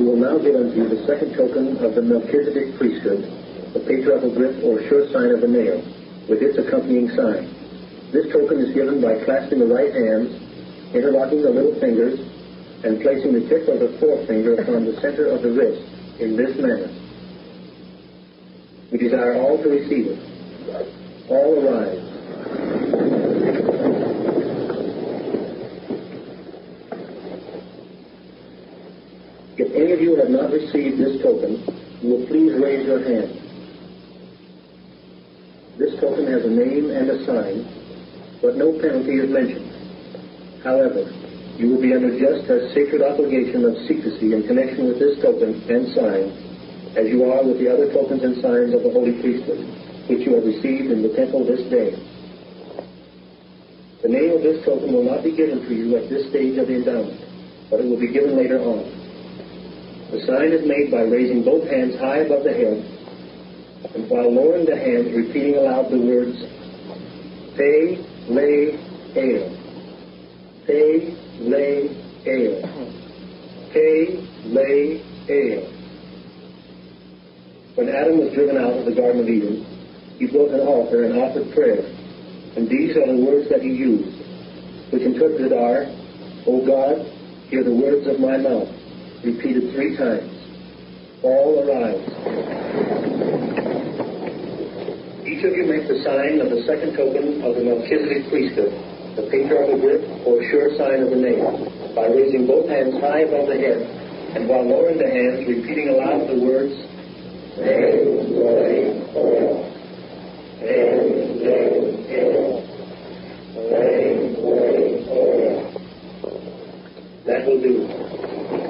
who will now give unto you the second token of the Melchizedek priesthood, the patriarchal grip or sure sign of the nail, with its accompanying sign. This token is given by clasping the right hand, interlocking the little fingers, and placing the tip of the forefinger upon the center of the wrist in this manner. We desire all to receive it. All arise. If any of you have not received this token, you will please raise your hand. This token has a name and a sign, but no penalty is mentioned. However, you will be under just as sacred obligation of secrecy in connection with this token and sign as you are with the other tokens and signs of the Holy Priesthood, which you have received in the temple this day. The name of this token will not be given to you at this stage of the endowment, but it will be given later on. The sign is made by raising both hands high above the head, and while lowering the hands, repeating aloud the words, Te, Le, El. Te, Le, El. Te, Le, El. When Adam was driven out of the Garden of Eden, he built an altar and offered prayer, and these are the words that he used, which interpreted are, O God, hear the words of my mouth, repeated 3 times. All arise. Each of you make the sign of the second token of the Melchizedek priesthood, the patriarchal grip or sure sign of the nail, by raising both hands high above the head, and while lowering the hands, repeating aloud the words, That will do.